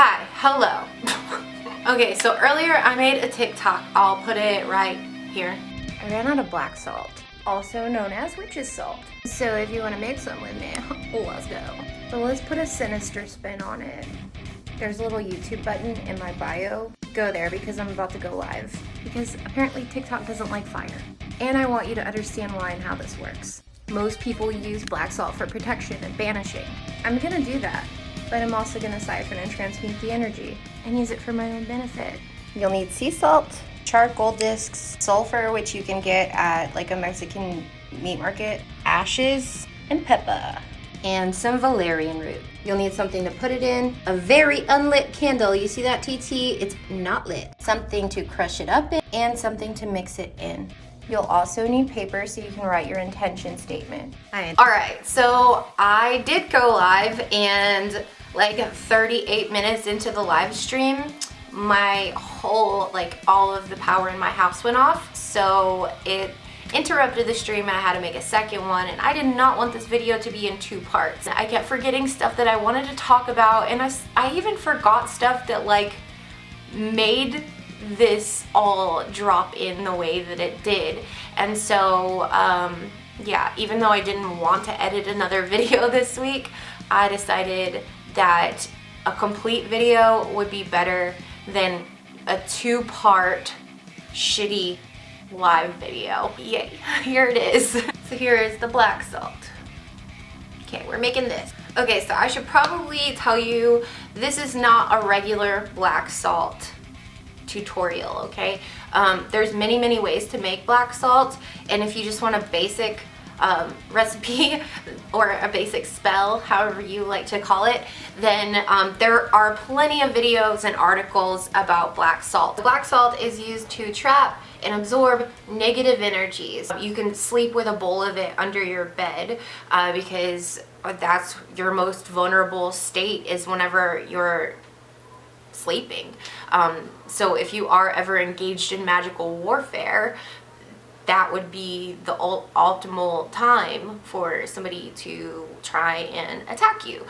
Hi, hello. Okay, so earlier I made a TikTok. I'll put it right here. I ran out of black salt, also known as witch's salt. So if you want to make some with me, let's go. So let's put a sinister spin on it. There's a little YouTube button in my bio. Go there because I'm about to go live. Because apparently TikTok doesn't like fire. And I want you to understand why and how this works. Most people use black salt for protection and banishing. I'm gonna do that, but I'm also gonna siphon and transmute the energy and use it for my own benefit. You'll need sea salt, charcoal discs, sulfur, which you can get at like a Mexican meat market, ashes, and pepper, and some valerian root. You'll need something to put it in, a very unlit candle. You see that, TT? It's not lit. Something to crush it up in, and something to mix it in. You'll also need paper so you can write your intention statement. Alright, so I did go live, and like 38 minutes into the live stream, my whole, all of the power in my house went off. So it interrupted the stream and I had to make a second one, and I did not want this video to be in two parts. I kept forgetting stuff that I wanted to talk about, and I even forgot stuff that made this all drop in the way that it did. And so yeah, even though I didn't want to edit another video this week, I decided that a complete video would be better than a two-part shitty live video. Yay, here it is. So here is the black salt. Okay, we're making this. Okay, so I should probably tell you this is not a regular black salt tutorial, okay? There's many ways to make black salt, and if you just want a basic recipe or a basic spell, however you like to call it, then there are plenty of videos and articles about black salt. Black salt is used to trap and absorb negative energies. You can sleep with a bowl of it under your bed because that's your most vulnerable state, is whenever you're sleeping. So if you are ever engaged in magical warfare, that would be the optimal time for somebody to try and attack you.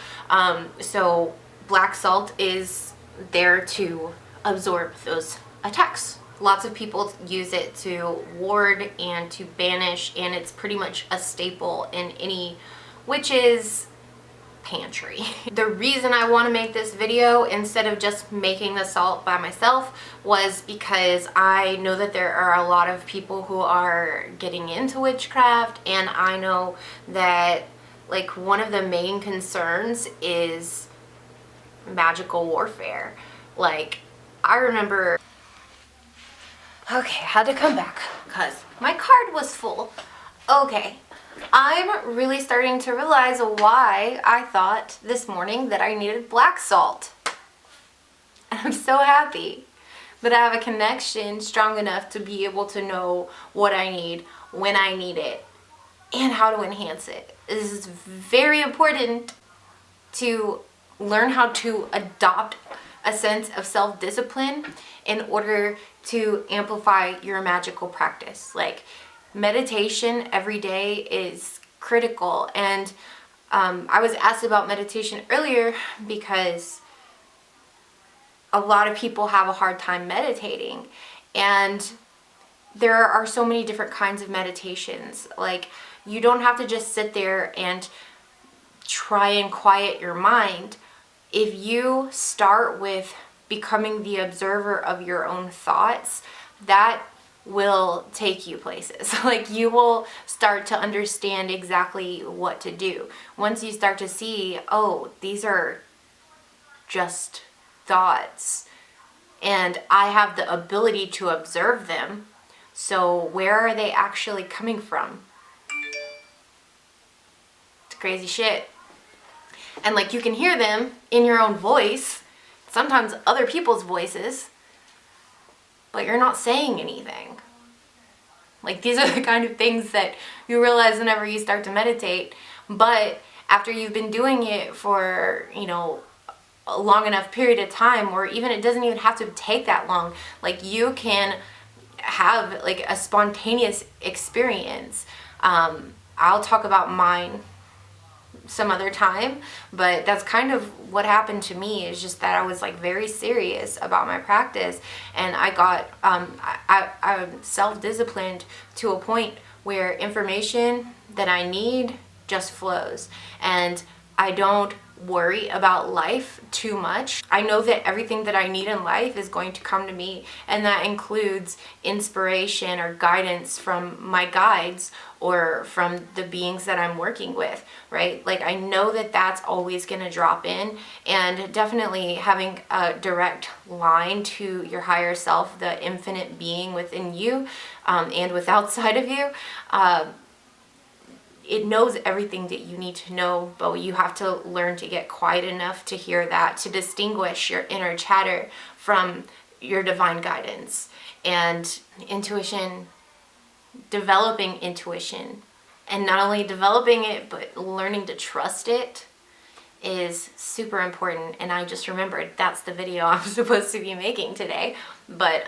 So black salt is there to absorb those attacks. Lots of people use it to ward and to banish, and it's pretty much a staple in any witch's pantry. The reason I want to make this video instead of just making the salt by myself was because I know that there are a lot of people who are getting into witchcraft, and I know that one of the main concerns is magical warfare. I remember, okay, I had to come back because my card was full. Okay, I'm really starting to realize why I thought this morning that I needed black salt. And I'm so happy that I have a connection strong enough to be able to know what I need, when I need it, and how to enhance it. This is very important to learn how to adopt a sense of self-discipline in order to amplify your magical practice. Meditation every day is critical, and I was asked about meditation earlier because a lot of people have a hard time meditating, and there are so many different kinds of meditations. You don't have to just sit there and try and quiet your mind. If you start with becoming the observer of your own thoughts, that will take you places. You will start to understand exactly what to do. Once you start to see, oh, these are just thoughts, and I have the ability to observe them, so where are they actually coming from? It's crazy shit. And you can hear them in your own voice, sometimes other people's voices, but you're not saying anything. These are the kind of things that you realize whenever you start to meditate. But after you've been doing it for, a long enough period of time, or even it doesn't even have to take that long, you can have a spontaneous experience. I'll talk about mine some other time, but that's kind of what happened to me, is just that I was like very serious about my practice, and I got I'm self-disciplined to a point where information that I need just flows, and I don't worry about life too much. I know that everything that I need in life is going to come to me, and that includes inspiration or guidance from my guides or from the beings that I'm working with, right? Like, I know that that's always going to drop in, and definitely having a direct line to your higher self, the infinite being within you and with outside of you, it knows everything that you need to know, but you have to learn to get quiet enough to hear that, to distinguish your inner chatter from your divine guidance. And intuition, developing intuition, and not only developing it, but learning to trust it, is super important. And I just remembered that's the video I'm supposed to be making today, but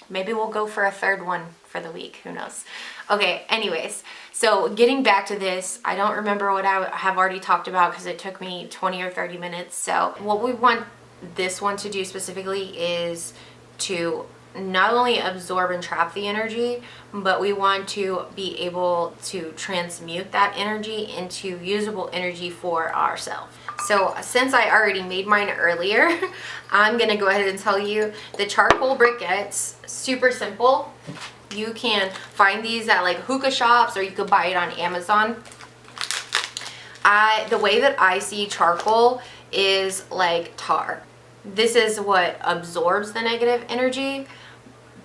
maybe we'll go for a third one for the week, who knows. Okay, anyways, so getting back to this, I don't remember what I have already talked about because it took me 20 or 30 minutes. So what we want this one to do specifically is to not only absorb and trap the energy, but we want to be able to transmute that energy into usable energy for ourselves. So since I already made mine earlier, I'm gonna go ahead and tell you the charcoal briquettes, super simple. You can find these at like hookah shops, or you could buy it on Amazon. The way that I see charcoal is like tar. This is what absorbs the negative energy,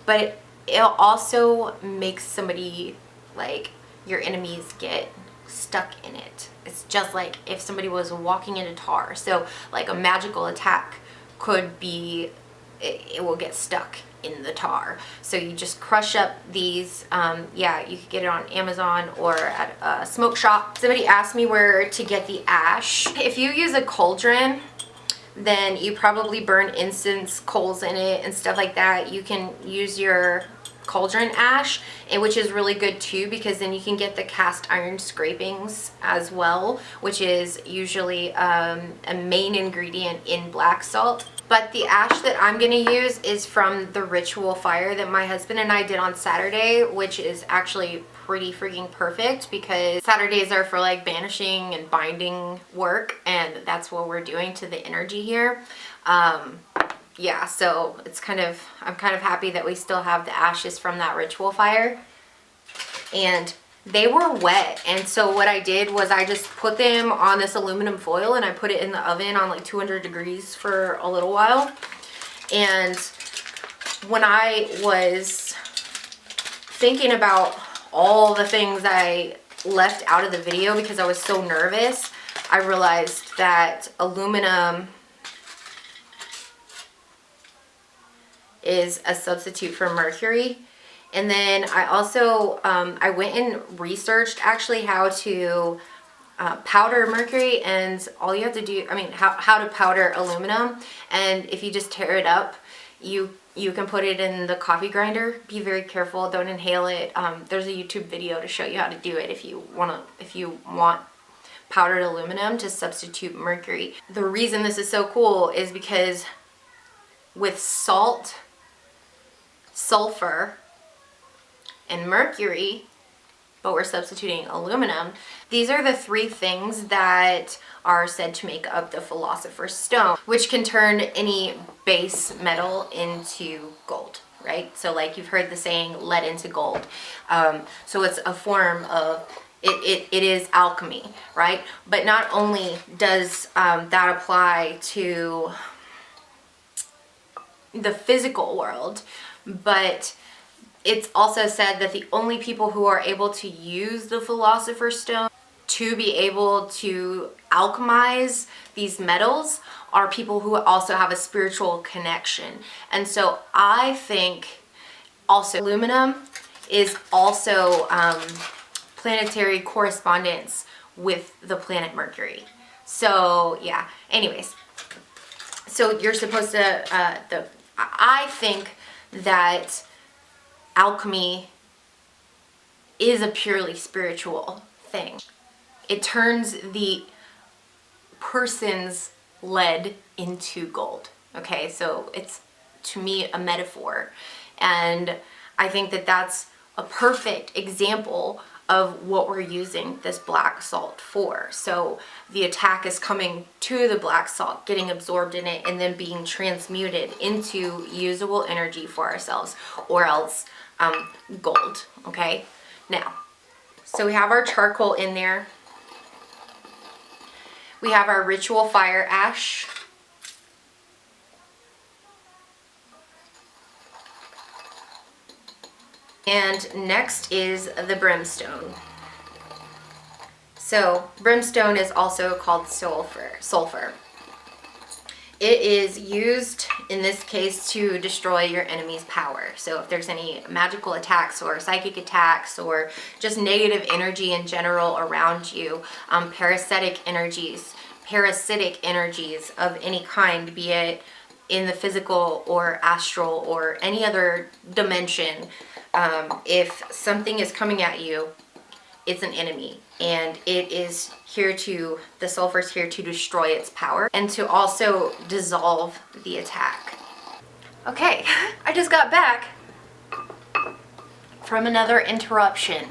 but it also makes somebody, like your enemies, get stuck in it. It's just like if somebody was walking into tar. So like a magical attack could be, it will get stuck in the tar. So you just crush up these, yeah, you could get it on Amazon or at a smoke shop. Somebody asked me where to get the ash. If you use a cauldron, then you probably burn incense coals in it and stuff like that. You can use your cauldron ash, which is really good too, because then you can get the cast iron scrapings as well, which is usually a main ingredient in black salt. But the ash that I'm gonna use is from the ritual fire that my husband and I did on Saturday, which is actually pretty freaking perfect, because Saturdays are for like banishing and binding work, and that's what we're doing to the energy here. Yeah, so it's I'm kind of happy that we still have the ashes from that ritual fire. And they were wet, and so what I did was I just put them on this aluminum foil and I put it in the oven on like 200 degrees for a little while. And when I was thinking about all the things I left out of the video because I was so nervous, I realized that aluminum is a substitute for mercury. And then I also, I went and researched actually how to powder mercury, and all you have to do, how to powder aluminum. And if you just tear it up, you can put it in the coffee grinder. Be very careful, don't inhale it. There's a YouTube video to show you how to do it if you want powdered aluminum to substitute mercury. The reason this is so cool is because with salt, sulfur, and mercury, but we're substituting aluminum, these are the three things that are said to make up the Philosopher's Stone, which can turn any base metal into gold, right? So like you've heard the saying, lead into gold. So it's a form of, it is alchemy, right? But not only does that apply to the physical world, but it's also said that the only people who are able to use the Philosopher's Stone to be able to alchemize these metals are people who also have a spiritual connection. And so I think also aluminum is also planetary correspondence with the planet Mercury. So yeah, anyways, so you're supposed to, I think that alchemy is a purely spiritual thing. it turns the person's lead into gold. Okay, so it's, to me, a metaphor. And I think that that's a perfect example of what we're using this black salt for. So the attack is coming to the black salt, getting absorbed in it, and then being transmuted into usable energy for ourselves, or else gold. Okay, now, so we have our charcoal in there. We have our ritual fire ash. And next is the brimstone. So brimstone is also called sulfur. It is used in this case to destroy your enemy's power. So if there's any magical attacks or psychic attacks or just negative energy in general around you, parasitic energies of any kind, be it in the physical or astral or any other dimension, if something is coming at you, it's an enemy, and it is here to, the sulfur's here to destroy its power and to also dissolve the attack. Okay, I just got back from another interruption.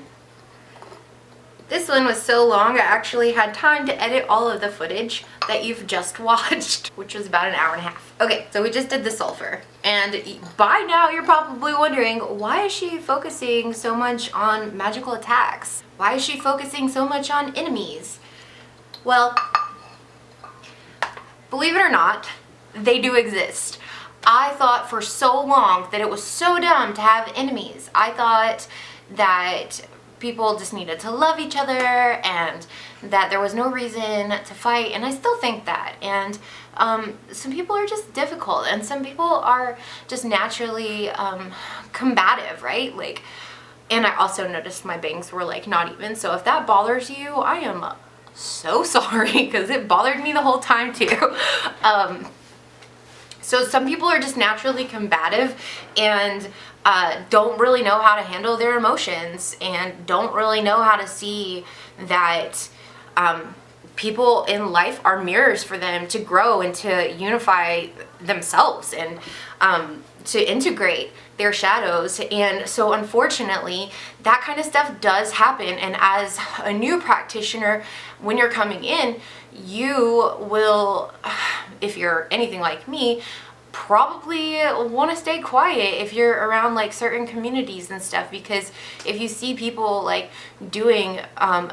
This one was so long I actually had time to edit all of the footage that you've just watched, which was about an hour and a half. Okay, so we just did the sulfur, and by now you're probably wondering, why is she focusing so much on magical attacks? Why is she focusing so much on enemies? Well, believe it or not, they do exist. I thought for so long that it was so dumb to have enemies. I thought that people just needed to love each other and that there was no reason to fight, and I still think that. And some people are just difficult, and some people are just naturally combative, right? Like, and I also noticed my bangs were like not even, so if that bothers you, I am so sorry, because it bothered me the whole time too. So some people are just naturally combative and don't really know how to handle their emotions, and don't really know how to see that people in life are mirrors for them to grow and to unify themselves and to integrate their shadows. And so unfortunately, that kind of stuff does happen. And as a new practitioner, when you're coming in, you will, if you're anything like me, probably want to stay quiet if you're around like certain communities and stuff, because if you see people like doing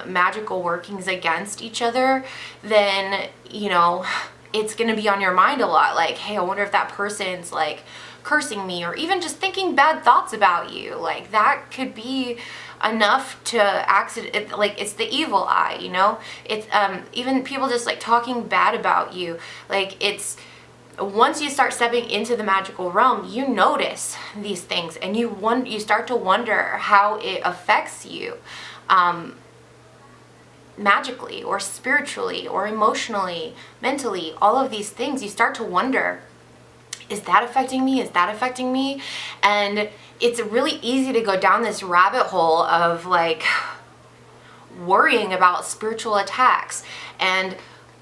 magical workings against each other, then, you know, it's going to be on your mind a lot. Like, hey, I wonder if that person's like cursing me, or even just thinking bad thoughts about you. Like, that could be enough to accident, like, it's the evil eye, you know? It's even people just like talking bad about you. Like, it's, once you start stepping into the magical realm, you notice these things, and you start to wonder how it affects you magically or spiritually or emotionally, mentally, all of these things. You start to wonder, is that affecting me? Is that affecting me? And it's really easy to go down this rabbit hole of like worrying about spiritual attacks. And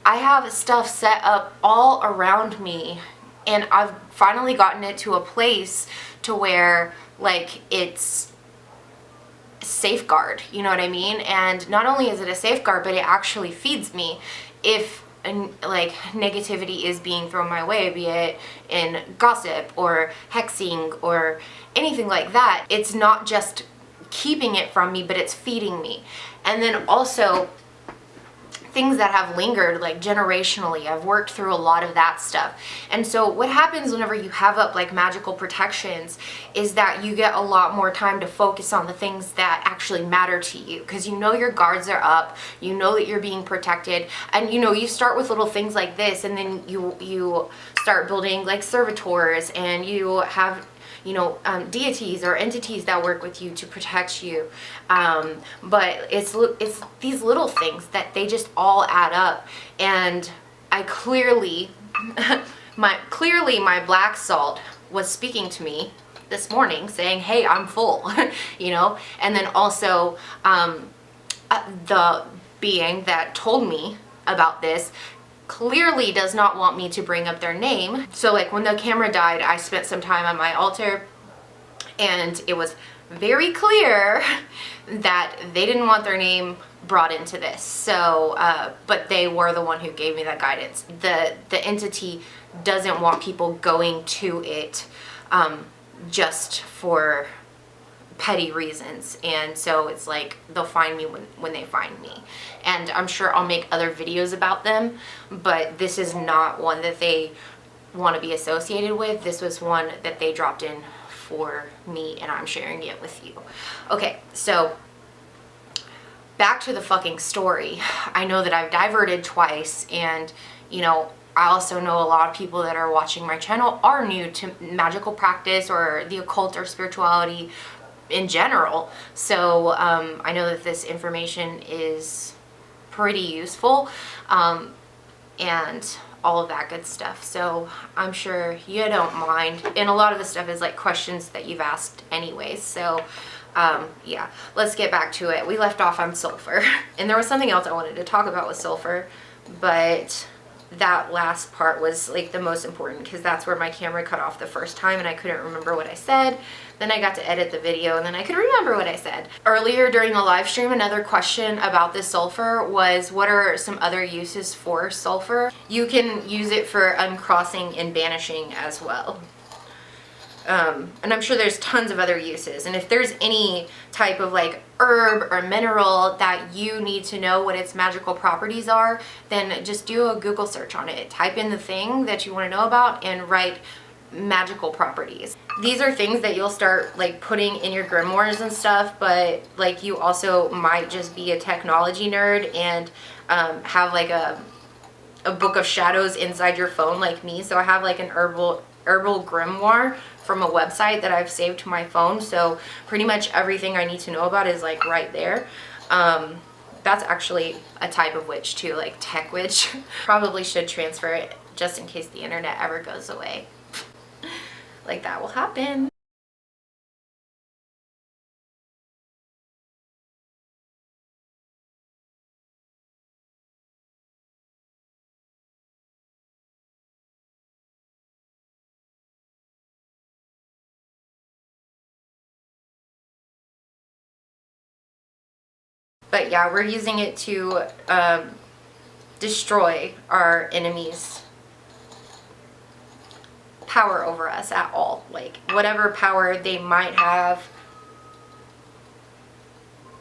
I have stuff set up all around me, and I've finally gotten it to a place to where like it's safeguard, you know what I mean? And not only is it a safeguard, but it actually feeds me if like negativity is being thrown my way, be it in gossip or hexing or anything like that. It's not just keeping it from me, but it's feeding me. And then also things that have lingered like generationally, I've worked through a lot of that stuff. And so what happens whenever you have up like magical protections is that you get a lot more time to focus on the things that actually matter to you, because you know your guards are up, you know that you're being protected, and you know you start with little things like this, and then you start building like servitors, and you have, you know, deities or entities that work with you to protect you. But it's these little things that they just all add up. And I clearly, my black salt was speaking to me this morning saying, hey, I'm full, you know? And then also the being that told me about this clearly does not want me to bring up their name. So like when the camera died, I spent some time on my altar, and it was very clear that they didn't want their name brought into this. So, but they were the one who gave me that guidance. The entity doesn't want people going to it just for petty reasons, and so it's like they'll find me when they find me, and I'm sure I'll make other videos about them, but this is not one that they want to be associated with. This was one that they dropped in for me, and I'm sharing it with you. Okay, so back to the fucking story. I know that I've diverted twice, and you know, I also know a lot of people that are watching my channel are new to magical practice or the occult or spirituality in general. So I know that this information is pretty useful and all of that good stuff. So I'm sure you don't mind. And a lot of the stuff is like questions that you've asked anyways. So yeah, let's get back to it. We left off on sulfur. And there was something else I wanted to talk about with sulfur, but that last part was like the most important because that's where my camera cut off the first time and I couldn't remember what I said. Then I got to edit the video and then I could remember what I said. Earlier during the live stream, another question about the sulfur was, what are some other uses for sulfur? You can use it for uncrossing and banishing as well. And I'm sure there's tons of other uses. And if there's any type of like herb or mineral that you need to know what its magical properties are, then just do a Google search on it. Type in the thing that you want to know about and write magical properties. These are things that you'll start like putting in your grimoires and stuff, but like you also might just be a technology nerd and have like a book of shadows inside your phone like me. So I have like an herbal grimoire from a website that I've saved to my phone, so pretty much everything I need to know about is like right there. That's actually a type of witch too, like tech witch. Probably should transfer it just in case the internet ever goes away. Like that will happen. But yeah, we're using it to destroy our enemies' power over us at all. Like whatever power they might have,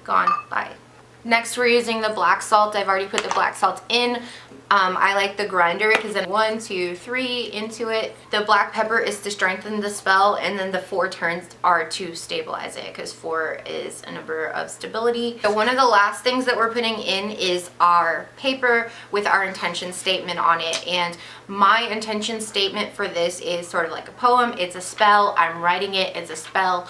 gone. Bye. Next, we're using the black salt. I've already put the black salt in. I like the grinder because then 1, 2, 3 into it. The black pepper is to strengthen the spell, and then the 4 turns are to stabilize it because 4 is a number of stability. So one of the last things that we're putting in is our paper with our intention statement on it. And my intention statement for this is sort of like a poem. It's a spell. I'm writing it. It's a spell.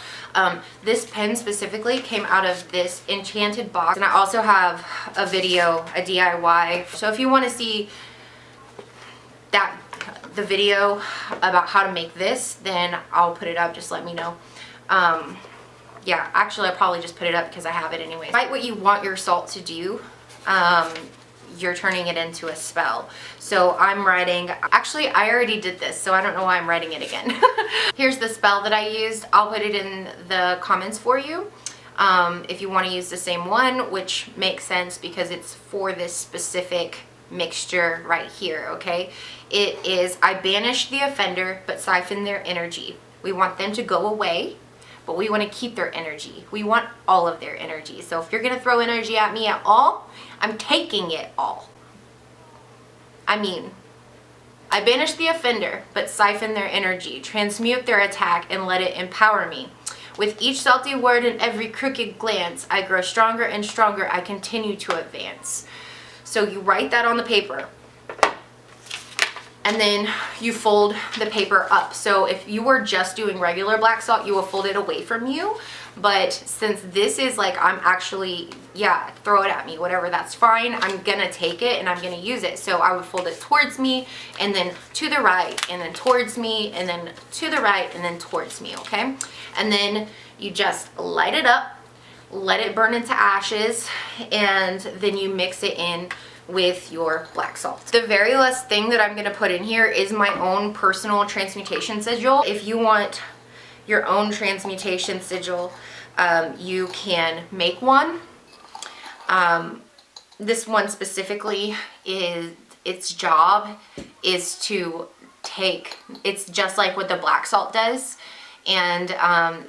This pen specifically came out of this enchanted box, and I also have a video, a DIY. So if you want to see the video about how to make this, then I'll put it up. Just let me know. Yeah, actually I'll probably just put it up because I have it anyway. Write what you want your salt to do. You're turning it into a spell. So I'm writing, actually I already did this, so I don't know why I'm writing it again. Here's the spell that I used. I'll put it in the comments for you if you want to use the same one, which makes sense because it's for this specific mixture right here, okay? It is, I banish the offender but siphon their energy. We want them to go away, but we want to keep their energy. We want all of their energy. So if you're going to throw energy at me at all, I'm taking it all. I mean, I banish the offender, but siphon their energy, transmute their attack, and let it empower me. With each salty word and every crooked glance, I grow stronger and stronger. I continue to advance. So you write that on the paper, and then you fold the paper up. So if you were just doing regular black salt, you will fold it away from you. But since this is like, I'm actually, yeah, throw it at me, whatever, that's fine. I'm gonna take it and I'm gonna use it. So I would fold it towards me, and then to the right, and then towards me, and then to the right, and then towards me, okay? And then you just light it up, let it burn into ashes, and then you mix it in with your black salt. The very last thing that I'm gonna put in here is my own personal transmutation sigil. If you want your own transmutation sigil, you can make one. This one specifically, its job is to it's just like what the black salt does. And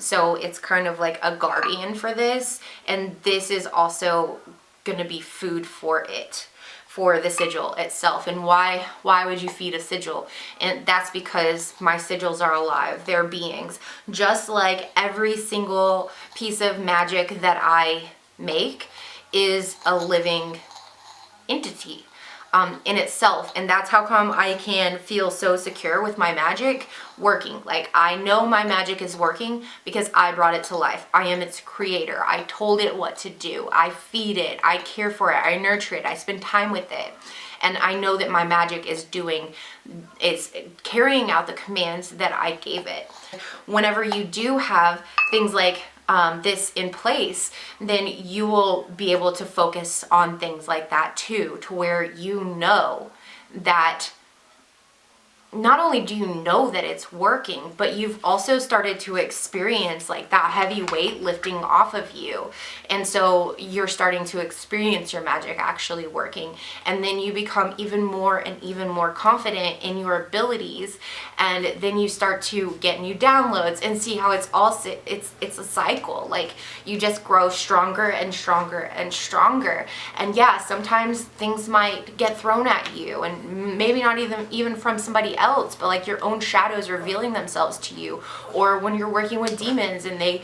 so it's kind of like a guardian for this. And this is also gonna be food for it, for the sigil itself. And why would you feed a sigil? And that's because my sigils are alive. They're beings. Just like every single piece of magic that I make is a living entity in itself. And that's how come I can feel so secure with my magic working. Like, I know my magic is working because I brought it to life. I am its creator. I told it what to do. I feed it. I care for it. I nurture it. I spend time with it. And I know that my magic is carrying out the commands that I gave it. Whenever you do have things like this in place, then you will be able to focus on things like that too, to where you know that not only do you know that it's working, but you've also started to experience like that heavy weight lifting off of you. And so you're starting to experience your magic actually working. And then you become even more and even more confident in your abilities. And then you start to get new downloads and see how it's a cycle. Like, you just grow stronger and stronger and stronger. And yeah, sometimes things might get thrown at you, and maybe not even from somebody else, but like your own shadows revealing themselves to you, or when you're working with demons and they,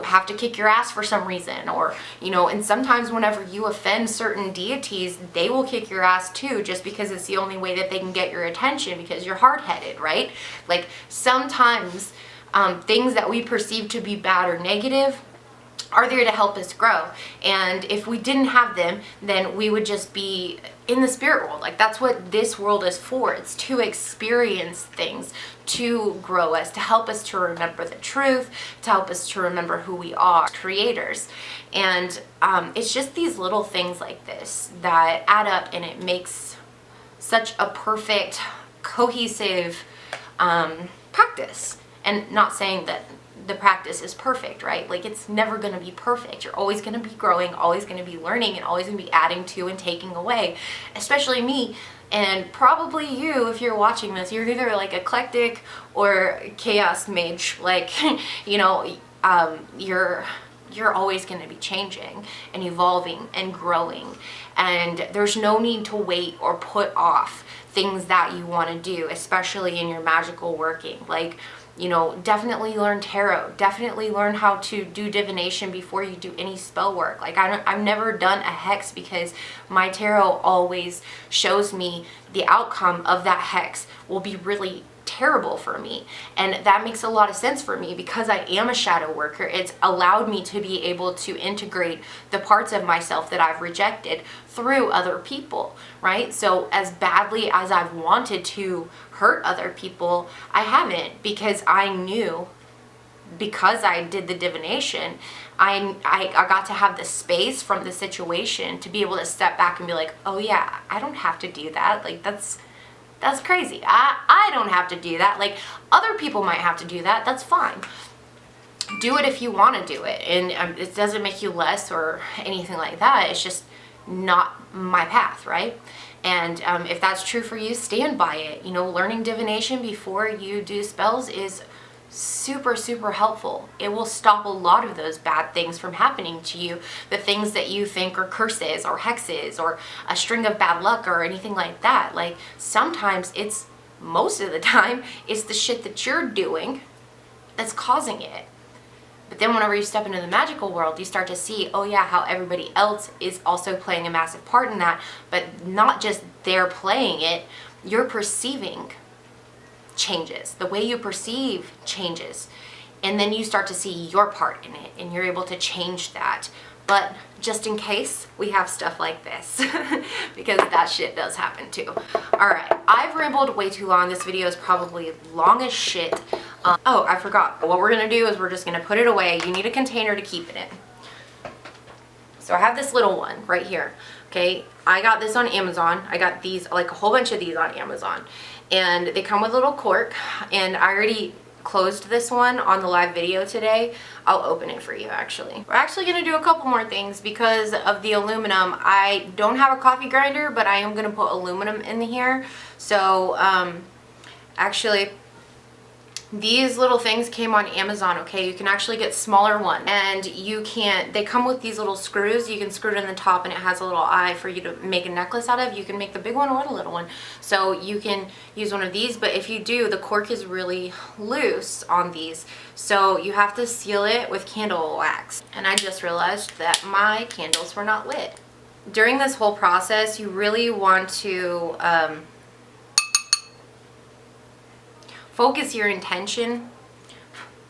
have to kick your ass for some reason, or, and sometimes whenever you offend certain deities, they will kick your ass too, just because it's the only way that they can get your attention, because you're hard-headed, right? Like, sometimes things that we perceive to be bad or negative are there to help us grow. And if we didn't have them, then we would just be in the spirit world. Like, that's what this world is for. It's to experience things, to grow us, to help us to remember the truth, to help us to remember who we are, creators. And it's just these little things like this that add up, and it makes such a perfect, cohesive practice. And not saying that the practice is perfect, right? Like, it's never going to be perfect. You're always going to be growing, always going to be learning, and always going to be adding to and taking away. Especially me, and probably you, if you're watching this, you're either like eclectic or chaos mage. Like, you're always going to be changing and evolving and growing. And there's no need to wait or put off things that you want to do, especially in your magical working. Like, definitely learn tarot. Definitely learn how to do divination before you do any spell work. Like, I've never done a hex because my tarot always shows me the outcome of that hex will be really terrible for me. And that makes a lot of sense for me because I am a shadow worker. It's allowed me to be able to integrate the parts of myself that I've rejected through other people, right? So as badly as I've wanted to hurt other people, I haven't, because I knew, because I did the divination, I got to have the space from the situation to be able to step back and be like, oh yeah, I don't have to do that. Like, that's crazy. I don't have to do that. Like, other people might have to do that. That's fine. Do it if you want to do it. And it doesn't make you less or anything like that. It's just not my path, right? And if that's true for you, stand by it. Learning divination before you do spells is super, super helpful. It will stop a lot of those bad things from happening to you. The things that you think are curses or hexes or a string of bad luck or anything like that. Like, sometimes most of the time, it's the shit that you're doing that's causing it. But then whenever you step into the magical world, you start to see, oh yeah, how everybody else is also playing a massive part in that, but not just they're playing it, you're perceiving changes. The way you perceive changes. And then you start to see your part in it, and you're able to change that. But just in case, we have stuff like this because that shit does happen too. Alright, I've rambled way too long. This video is probably long as shit. Oh, I forgot. What we're going to do is we're just going to put it away. You need a container to keep it in. So I have this little one right here. Okay, I got this on Amazon. I got these, like a whole bunch of these on Amazon, and they come with a little cork, and I already closed this one on the live video today. I'll open it for you actually. We're actually gonna do a couple more things because of the aluminum. I don't have a coffee grinder, but I am gonna put aluminum in here. So actually, these little things came on Amazon, okay? You can actually get smaller ones, and they come with these little screws. You can screw it in the top, and it has a little eye for you to make a necklace out of. You can make the big one or the little one. So you can use one of these, but if you do, the cork is really loose on these. So you have to seal it with candle wax. And I just realized that my candles were not lit. During this whole process, you really want to focus your intention,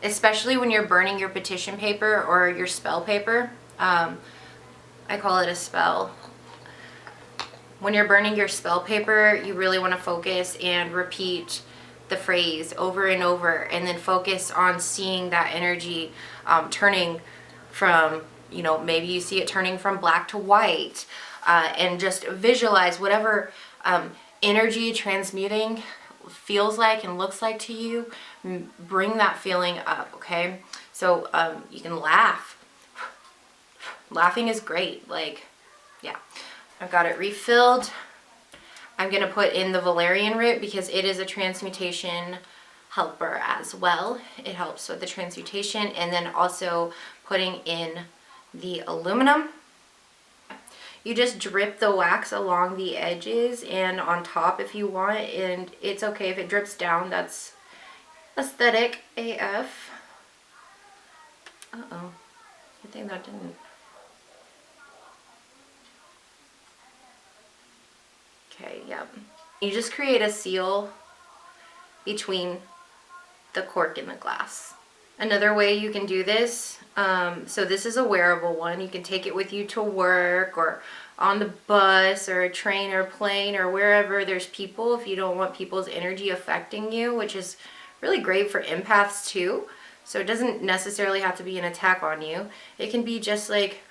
especially when you're burning your petition paper or your spell paper. I call it a spell. When you're burning your spell paper, you really want to focus and repeat the phrase over and over, and then focus on seeing that energy turning from, you know, maybe you see it turning from black to white, and just visualize whatever energy transmuting feels like and looks like to you. Bring that feeling up, okay? So you can laugh. Laughing is great. Like, yeah. I've got it refilled. I'm gonna put in the valerian root because it is a transmutation helper as well. It helps with the transmutation, and then also putting in the aluminum. You just drip the wax along the edges and on top if you want, and it's okay if it drips down. That's aesthetic AF. Uh-oh. Good thing that didn't. Okay, yep. You just create a seal between the cork and the glass. Another way you can do this, so this is a wearable one. You can take it with you to work or on the bus or a train or plane or wherever there's people, if you don't want people's energy affecting you, which is really great for empaths too. So it doesn't necessarily have to be an attack on you. It can be just like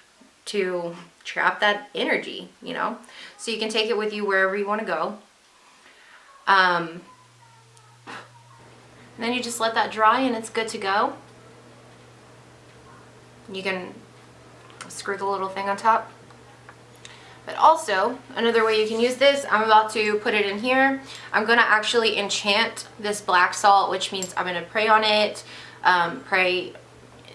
to trap that energy, you know? So you can take it with you wherever you want to go. And then you just let that dry and it's good to go. You can screw the little thing on top. But also, another way you can use this, I'm about to put it in here. I'm going to actually enchant this black salt, which means I'm going to pray on it. Pray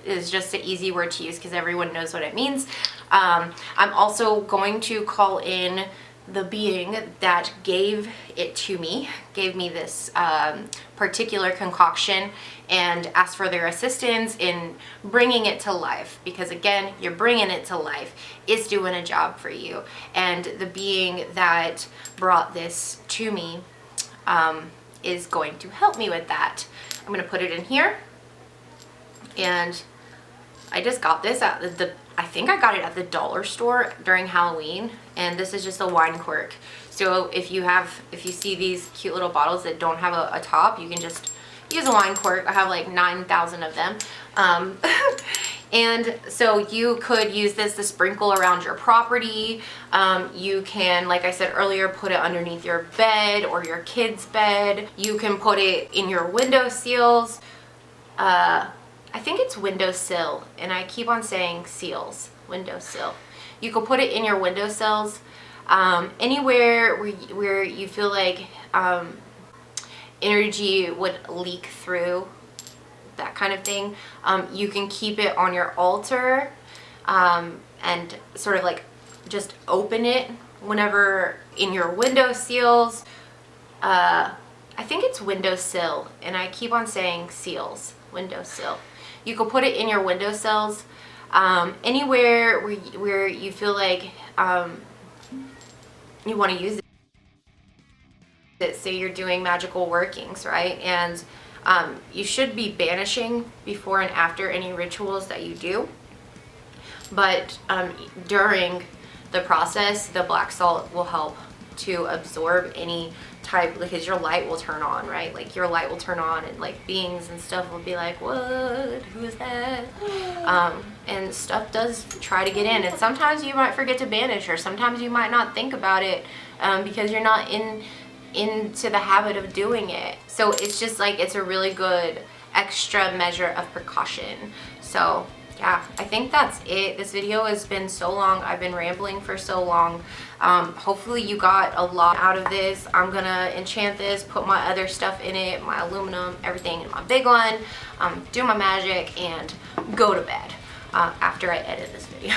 is just an easy word to use because everyone knows what it means. I'm also going to call in the being that gave it to me, gave me this particular concoction, and ask for their assistance in bringing it to life, because again, you're bringing it to life. It's doing a job for you, and the being that brought this to me is going to help me with that. I'm going to put it in here, and I just got this at I think I got it at the dollar store during Halloween, and this is just a wine cork. So if you see these cute little bottles that don't have a top, you can just use a wine cork. I have like 9,000 of them. And so you could use this to sprinkle around your property. You can, like I said earlier, put it underneath your bed or your kid's bed. You can put it in your window seals. I think it's windowsill, and I keep on saying seals, windowsill. You can put it in your windowsills, anywhere where you feel like energy would leak through, that kind of thing. You can keep it on your altar, and sort of like just open it whenever in your window seals. I think it's windowsill, and I keep on saying seals, windowsill. You can put it in your windowsills, anywhere where you feel like you want to use it. Say you're doing magical workings, right? And you should be banishing before and after any rituals that you do. But during the process, the black salt will help to absorb any type, because your light will turn on, right? Like your light will turn on and like beings and stuff will be like, what, who is that? And stuff does try to get in, and sometimes you might forget to banish, or sometimes you might not think about it because you're not into the habit of doing it. So it's just like, it's a really good extra measure of precaution. So yeah, I think that's it. This video has been so long. I've been rambling for so long. Hopefully you got a lot out of this. I'm gonna enchant this, put my other stuff in it, my aluminum, everything in my big one, do my magic, and go to bed after I edit this video.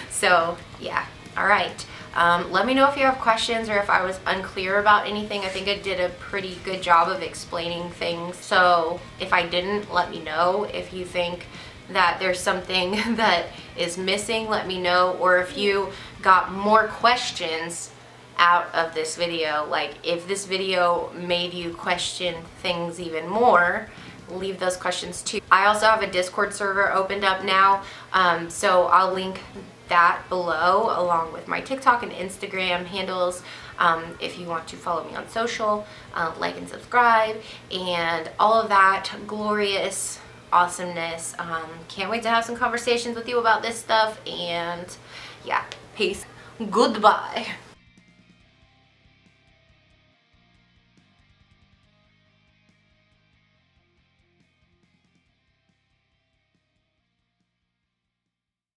So yeah, all right. Let me know if you have questions or if I was unclear about anything. I think I did a pretty good job of explaining things. So if I didn't, let me know. If you think that there's something that is missing, let me know. Or if you got more questions out of this video, like if this video made you question things even more, leave those questions too. I also have a Discord server opened up now, so I'll link that below along with my TikTok and Instagram handles. If you want to follow me on social, like and subscribe and all of that glorious awesomeness. Can't wait to have some conversations with you about this stuff, and yeah, peace. Goodbye.